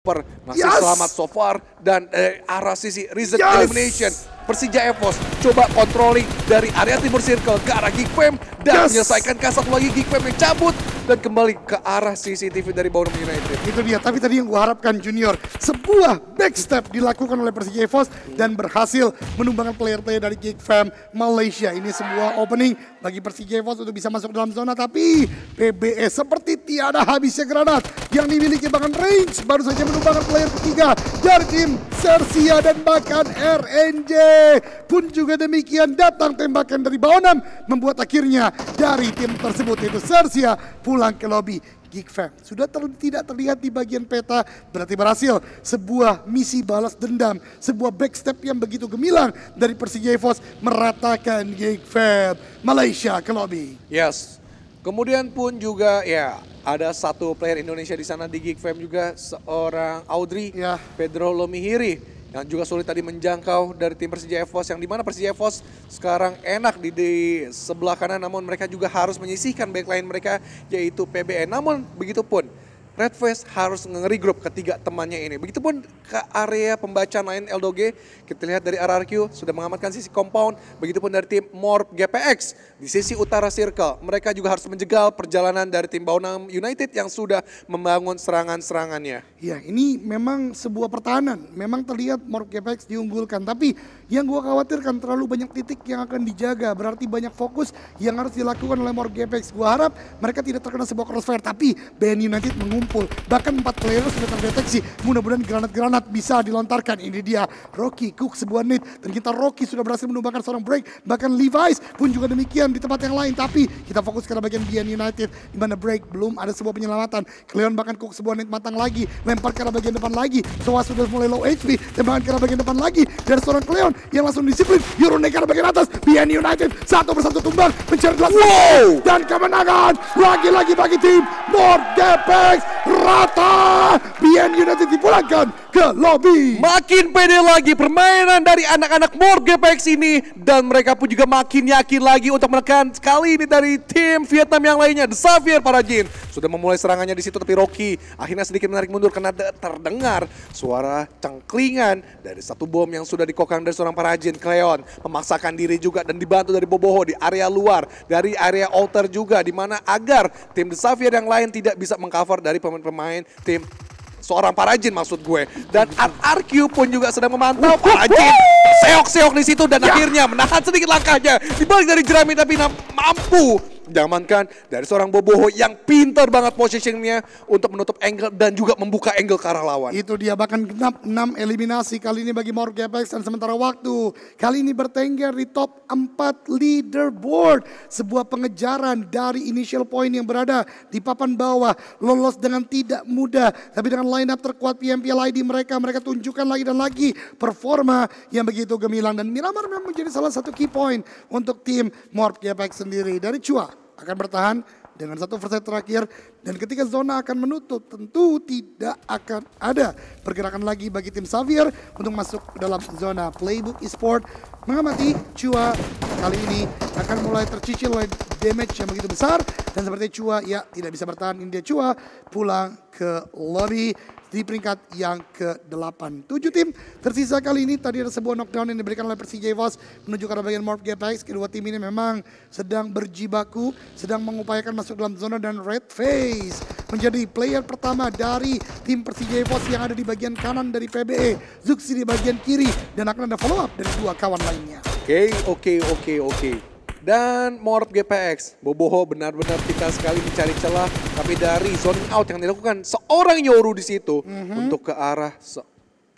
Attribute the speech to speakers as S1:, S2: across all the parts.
S1: gatekeeper masih selamat so far. Dan arah sisi Reset Elimination, Persija EVOS coba controlling dari area timur circle ke arah Geek Fam dan menyelesaikan satu lagi Geek Fam yang cabut dan kembali ke arah CCTV dari Bonum United.
S2: Itu dia, tapi tadi yang gue harapkan Junior, sebuah backstep dilakukan oleh Persija EVOS dan berhasil menumbangkan player-player dari Geek Fam Malaysia. Ini sebuah opening bagi Persija EVOS untuk bisa masuk dalam zona, tapi PBE seperti tiada habisnya granat yang dimiliki, bahkan range baru saja menumbangkan player ketiga dari tim Sersia dan bahkan RNJ pun juga demikian datang tembakan dari Bonum membuat akhirnya dari tim tersebut yaitu Sersia pulang ke lobby. Geek Fam sudah tidak terlihat di bagian peta, berarti berhasil sebuah misi balas dendam, sebuah backstep yang begitu gemilang dari Persija EVOS meratakan Geek Fam Malaysia ke lobby.
S1: Yes, kemudian pun juga ya ada satu player Indonesia di sana di Geek Fam juga, seorang Audrey Pedro Lomihiri yang juga sulit tadi menjangkau dari tim Persija EVOS, yang dimana Persija EVOS sekarang enak di sebelah kanan, namun mereka juga harus menyisihkan backline mereka yaitu PBE. Namun begitupun Red Face harus nge-regroup ketiga temannya ini. Begitupun ke area pembacaan lain Eldoge, kita lihat dari RRQ sudah mengamankan sisi compound. Begitupun dari tim Morp GPX di sisi utara circle. Mereka juga harus menjegal perjalanan dari tim Bonum United yang sudah membangun serangan-serangannya.
S2: Ya, ini memang sebuah pertahanan. Memang terlihat Morp GPX diunggulkan, tapi yang gue khawatirkan terlalu banyak titik yang akan dijaga. Berarti banyak fokus yang harus dilakukan oleh Morp GPX. Gue harap mereka tidak terkena sebuah crossfire, tapi BN United mengumpul. Bahkan 4 player sudah terdeteksi. Mudah-mudahan granat-granat bisa dilontarkan. Ini dia Rocky Cook sebuah net. Dan kita Rocky sudah berhasil menumbangkan seorang break. Bahkan Levi's pun juga demikian di tempat yang lain. Tapi kita fokus ke bagian BN United. Di mana break belum ada sebuah penyelamatan. Cleon bahkan Cook sebuah net matang lagi. Lempar ke arah bagian depan lagi. Soa sudah mulai low HP. Tembakan ke arah bagian depan lagi. Dari seorang Cleon yang langsung disiplin. Euro naik ke arah bagian atas. BN United satu persatu tumbang. Mencari gelas. Dan kemenangan lagi-lagi bagi tim Morp GPX. Rata, BN United dipulangkan ke lobby.
S1: Makin pede lagi permainan dari anak-anak Morp GPX ini, dan mereka pun juga makin yakin lagi untuk menekan kali ini dari tim Vietnam yang lainnya. The Xavier Parajin sudah memulai serangannya di situ, tapi Rocky akhirnya sedikit menarik mundur karena terdengar suara cengklingan dari satu bom yang sudah dikokang dari seorang Parajin. Cleon memaksakan diri juga dan dibantu dari Boboho di area luar, dari area altar juga, di mana agar tim The Xavier yang lain tidak bisa mengcover dari pemain tim seorang Parajin maksud gue. Dan RRQ pun juga sedang memantau Parajin. Seok-seok di situ dan akhirnya menahan sedikit langkahnya. Dibalik dari Jeremy tapi mampu diamankan dari seorang Boboho yang pintar banget positioningnya untuk menutup angle dan juga membuka angle ke arah lawan.
S2: Itu dia, bahkan genap 6 eliminasi kali ini bagi Morp GPX, dan sementara waktu kali ini bertengger di top 4 leaderboard. Sebuah pengejaran dari initial point yang berada di papan bawah, lolos dengan tidak mudah, tapi dengan line up terkuat PMPL ID mereka tunjukkan lagi dan lagi performa yang begitu gemilang, dan Miramar memang menjadi salah satu key point untuk tim Morp GPX sendiri. Dari Chua akan bertahan dengan satu verset terakhir, dan ketika zona akan menutup tentu tidak akan ada pergerakan lagi bagi tim Xavier untuk masuk ke dalam zona. Playbook Esport mengamati Chua kali ini akan mulai tercicil oleh damage yang begitu besar, dan seperti Chua ya tidak bisa bertahan. Ini dia Chua pulang ke lobby di peringkat yang ke-8. 7 tim tersisa kali ini. Tadi ada sebuah knockdown yang diberikan oleh Persija EVOS menuju ke arah bagian Morp GPX. Kedua tim ini memang sedang berjibaku, sedang mengupayakan masuk dalam zona, dan Red Face menjadi player pertama dari tim Persija EVOS yang ada di bagian kanan dari PBE. Zuxi di bagian kiri, dan akan ada follow up dari dua kawan lainnya.
S1: Oke. Dan Morp GPX, Boboho benar-benar pintar sekali mencari celah, tapi dari zoning out yang dilakukan seorang Yoru di situ untuk ke arah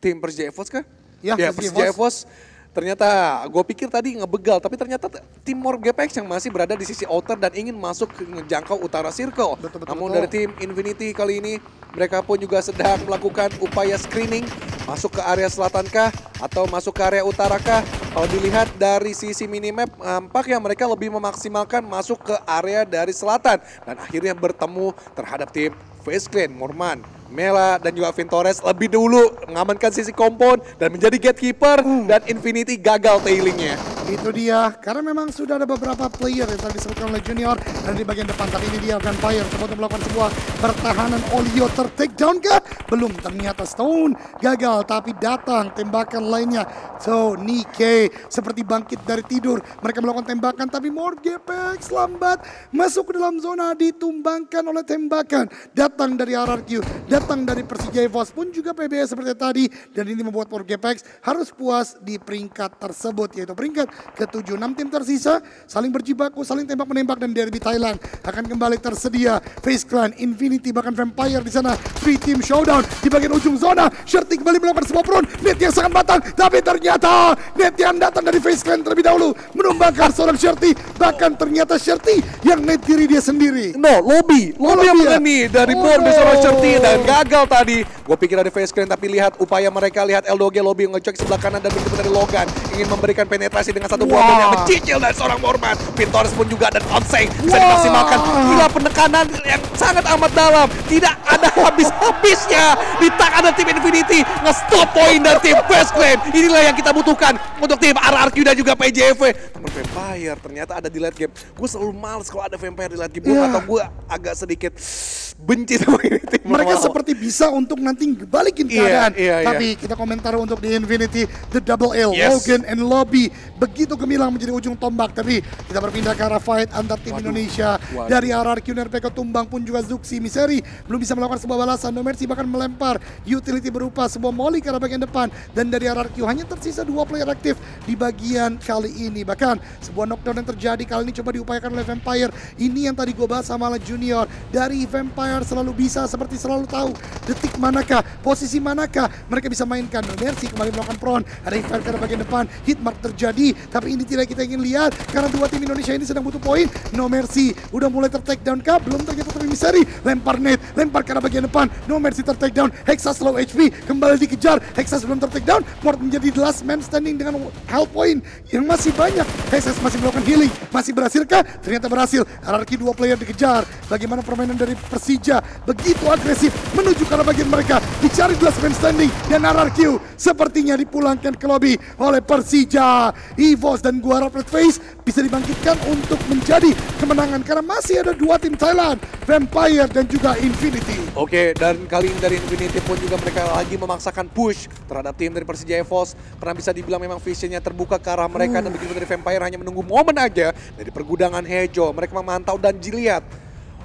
S1: tim Persija EVOS kah? Ya, Persija EVOS. Ternyata gue pikir tadi ngebegal, tapi ternyata tim Morp GPX yang masih berada di sisi outer dan ingin masuk ke menjangkau utara circle. Namun dari tim Infinity kali ini mereka pun juga sedang melakukan upaya screening, masuk ke area selatan kah atau masuk ke area utara kah. Kalau dilihat dari sisi minimap, nampaknya mereka lebih memaksimalkan masuk ke area dari selatan. Dan akhirnya bertemu terhadap tim Face Clan, Morman, Mela, dan juga Vintores lebih dulu mengamankan sisi kompon dan menjadi gatekeeper. Dan Infinity gagal tailingnya.
S2: Itu dia, karena memang sudah ada beberapa player yang tadi disebutkan oleh Junior dan di bagian depan. Tapi ini dia Vampire coba untuk melakukan sebuah pertahanan. Olio ter-take down kah? Belum, ternyata Stone gagal. Tapi datang tembakan lainnya. So, Nikkei seperti bangkit dari tidur. Mereka melakukan tembakan tapi Morgepex lambat masuk ke dalam zona, ditumbangkan oleh tembakan. Datang dari RRQ, datang dari Persija EVOS pun juga PBS seperti tadi. Dan ini membuat Morgepex harus puas di peringkat tersebut, yaitu peringkat ke-7. 6 tim tersisa saling berjibaku, saling tembak-menembak, dan derby Thailand akan kembali tersedia. Face Clan, Infinity, bahkan Vampire di sana. 3 team showdown di bagian ujung zona. Shirty kembali melakukan sebuah prone, net yang sangat matang, tapi ternyata net yang datang dari Face Clan terlebih dahulu menumbangkan seorang Shirty. Bahkan ternyata Shirty yang net diri dia sendiri.
S1: No, lobby yang berani dari Born bersama Shirty dan gagal tadi. Gue pikir ada Face Clan, tapi lihat upaya mereka, lihat Eldoge lobby ngecek sebelah kanan dan begitu dari Logan ingin memberikan penetrasi dengan satu buah bom yang mencicil dari seorang Morman. Pintorus pun juga dan Onseng bisa dimaksimalkan. Gila, penekanan yang sangat amat dalam, tidak ada habis-habisnya di tangan tim Infinity. Nge-stop poin dari tim Face Clan. Inilah yang kita butuhkan untuk tim RRQ dan juga PJV. Temen Vampire ternyata ada di late game. Gue selalu males kalau ada Vampire di late game, atau gue agak sedikit benci sama ini tim.
S2: Mereka seperti bisa untuk nanti balikin keadaan. Tapi kita komentar untuk di Infinity, the double L, Logan and Lobby begitu gemilang menjadi ujung tombak. Tapi kita berpindah ke arah fight antar tim Indonesia. Dari RRQ dan PK tumbang pun juga Zuxi Miseri belum bisa melakukan sebuah balasan. No Mercy bahkan melempar utility berupa sebuah molly ke arah bagian depan. Dan dari RRQ hanya tersisa 2 player aktif di bagian kali ini. Bahkan sebuah knockdown yang terjadi kali ini coba diupayakan oleh Vampire. Ini yang tadi gue bahas sama Junior. Dari Vampire selalu bisa, seperti selalu tahu detik manakah, posisi manakah mereka bisa mainkan. No Mercy kembali melakukan prone. Ada Ivan ke arah bagian depan. Hitmark terjadi, tapi ini tidak kita ingin lihat karena 2 tim Indonesia ini sedang butuh poin. No Mercy udah mulai ter-take down kah? Belum ternyata, tapi Miseri lempar net, lempar ke arah bagian depan. No Mercy ter-take down. Hexa slow HP kembali dikejar. Hexa belum ter-take down. Mort menjadi the last man standing dengan health point yang masih banyak. Hexa masih melakukan healing. Masih berhasilkah? Ternyata berhasil. RRQ 2 player dikejar. Bagaimana permainan dari Persija begitu agresif menuju ke arah bagian mereka. Dicari the last man standing dan RRQ sepertinya dipulangkan ke lobby oleh Persija. EVOS dan gua Red Face bisa dibangkitkan untuk menjadi kemenangan karena masih ada 2 tim Thailand, Vampire dan juga Infinity.
S1: Oke, dan kali ini dari Infinity pun juga mereka lagi memaksakan push terhadap tim dari Persija EVOS karena bisa dibilang memang visionnya terbuka ke arah mereka. Dan begitu dari Vampire hanya menunggu momen aja dari pergudangan Hejo. Mereka memantau dan dilihat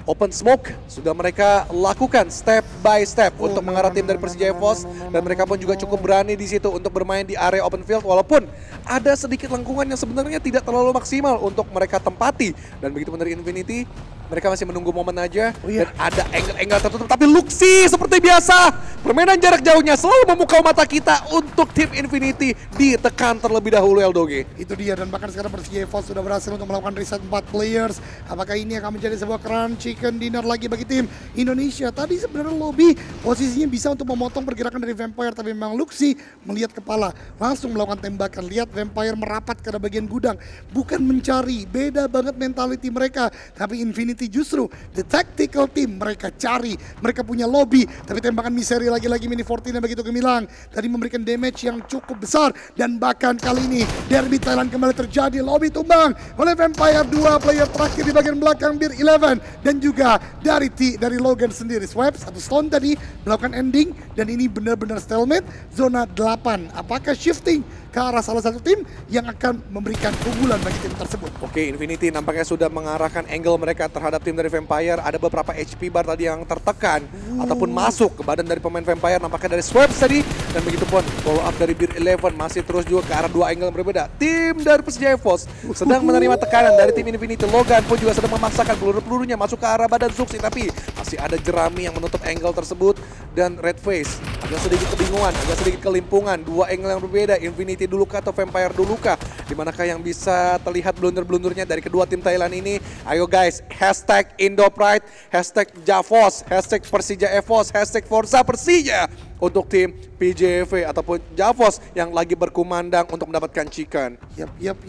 S1: open smoke sudah mereka lakukan step by step untuk mengarah tim dari Persija EVOS. Dan mereka pun juga cukup berani di situ untuk bermain di area open field walaupun ada sedikit lengkungan yang sebenarnya tidak terlalu maksimal untuk mereka tempati. Dan begitu pun dari Infinity, mereka masih menunggu momen aja. Dan ada angle-angle tertutup, tapi Luxi seperti biasa permainan jarak jauhnya selalu memukau mata kita untuk tim Infinity. Ditekan terlebih dahulu Eldoge.
S2: Itu dia, dan bahkan sekarang Persija EVOS sudah berhasil untuk melakukan reset 4 players. Apakah ini akan menjadi sebuah crunchy dinner lagi bagi tim Indonesia? Tadi sebenarnya lobby posisinya bisa untuk memotong pergerakan dari Vampire, tapi memang Luxi melihat kepala langsung melakukan tembakan. Lihat Vampire merapat ke bagian gudang, bukan mencari. Beda banget mentality mereka. Tapi Infinity justru the tactical team, mereka cari, mereka punya lobby. Tapi tembakan Miseri lagi-lagi mini 14 yang begitu gemilang tadi memberikan damage yang cukup besar. Dan bahkan kali ini derby Thailand kembali terjadi. Lobby tumbang oleh Vampire. 2 player terakhir di bagian belakang Bir 11 dan juga dari Logan sendiri. Swipe 1 stone tadi melakukan ending, dan ini benar-benar stalemate zona 8. Apakah shifting ke arah salah satu tim yang akan memberikan keunggulan bagi tim tersebut?
S1: Oke, Infinity nampaknya sudah mengarahkan angle mereka terhadap tim dari Vampire. Ada beberapa HP bar tadi yang tertekan ataupun masuk ke badan dari pemain Vampire, nampaknya dari Swipe tadi. Dan begitu pun follow up dari Bir 11 masih terus juga ke arah 2 angle yang berbeda. Tim dari Persija EVOS sedang menerima tekanan dari tim Infinity. Logan pun juga sedang memaksakan peluru-pelurunya masuk ke arah badan Zuxi, tapi masih ada Jerami yang menutup angle tersebut. Dan Red Face agak sedikit kebingungan, agak sedikit kelimpungan. 2 angle yang berbeda, Infinity dulu kah atau Vampire dulu kah? Dimanakah yang bisa terlihat blunder-blundernya dari kedua tim Thailand ini? Ayo guys, hashtag Indo Pride, hashtag Javos, hashtag Persija EVOS, hashtag Forza Persija. untuk tim PJV ataupun Javos yang lagi berkumandang untuk mendapatkan chicken.
S2: Yap,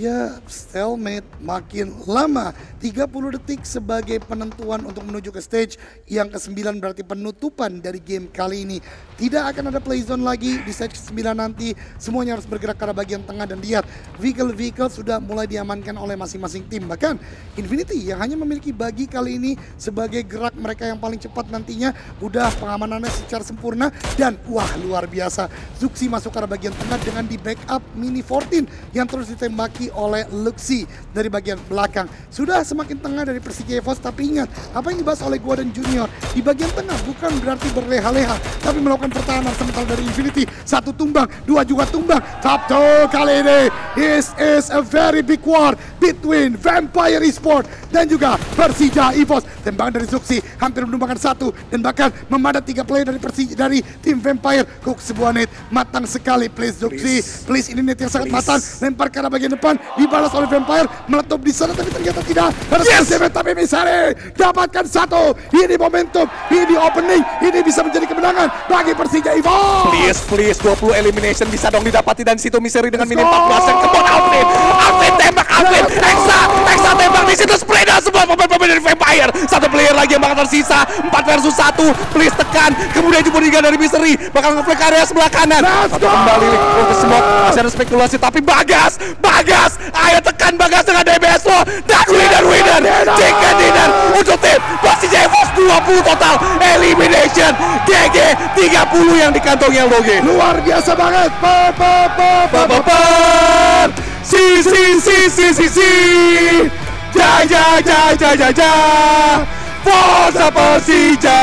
S2: stalemate makin lama. 30 detik sebagai penentuan untuk menuju ke stage yang ke-9, berarti penutupan dari game kali ini. Tidak akan ada play zone lagi di stage ke-9 nanti. Semuanya harus bergerak ke arah bagian tengah dan lihat vehicle sudah mulai diamankan oleh masing-masing tim. Bahkan Infinity yang hanya memiliki bagi kali ini sebagai gerak mereka yang paling cepat nantinya, udah pengamanannya secara sempurna dan wah luar biasa. Zuxi masuk ke arah bagian tengah dengan di backup Mini 14 yang terus ditembaki oleh Luxi dari bagian belakang. Sudah semakin tengah dari Persija EVOS, tapi ingat apa yang dibahas oleh gua dan Junior, di bagian tengah bukan berarti berleha-leha tapi melakukan pertahanan. Sementara dari Infinity, 1 tumbang, 2 juga tumbang. Top 2 kali ini, this is a very big war between Vampire Esport dan juga Persija EVOS. Tembakan dari Zuxi hampir menumbangkan 1 dan bahkan memadat 3 player dari tim Vampire. Cook sebuah net matang sekali, please Zuxi, please ini net yang sangat matang. Lempar ke arah bagian depan, dibalas oleh Vampire, meletup di sana tapi ternyata tidak. Tapi Misari dapatkan 1. Ini momentum, ini opening, ini bisa menjadi kemenangan bagi Persija EVOS.
S1: Please 20 elimination bisa dong didapati dan situ Misari dengan mini 14 yang kebon Alvin tembak Hexa tembak di situ, spray dan semua pemain dari Vampire. 1 player lagi yang bakal tersisa, 4 versus 1. Please tekan, kemudian juga dari Misari bakal nge-flank area sebelah kanan. Kembali ke smoke, masih ada spekulasi tapi Bagas, ayo tekan Bagas dengan DBSO dan winner chicken dinner untuk tim Persija EVOS. 20 total elimination, GG 30 yang dikantongi LOG.
S2: Luar biasa banget.
S1: Forza Persija.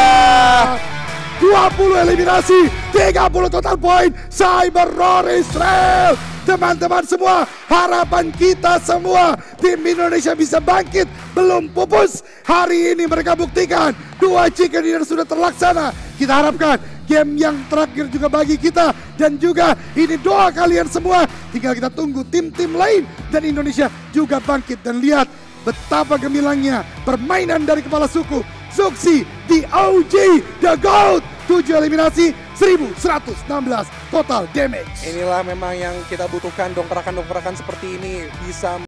S2: 20 eliminasi, 30 total poin. Cyber Roar Israel. Teman-teman semua, harapan kita semua tim Indonesia bisa bangkit, belum pupus. Hari ini mereka buktikan 2 chicken dinner sudah terlaksana. Kita harapkan game yang terakhir juga bagi kita, dan juga ini doa kalian semua. Tinggal kita tunggu tim-tim lain dan Indonesia juga bangkit. Dan lihat betapa gemilangnya permainan dari kepala suku Zuxi, the OG, the GOAT. 7 eliminasi, 1116 total damage.
S1: Inilah memang yang kita butuhkan, dongkerakan seperti ini bisa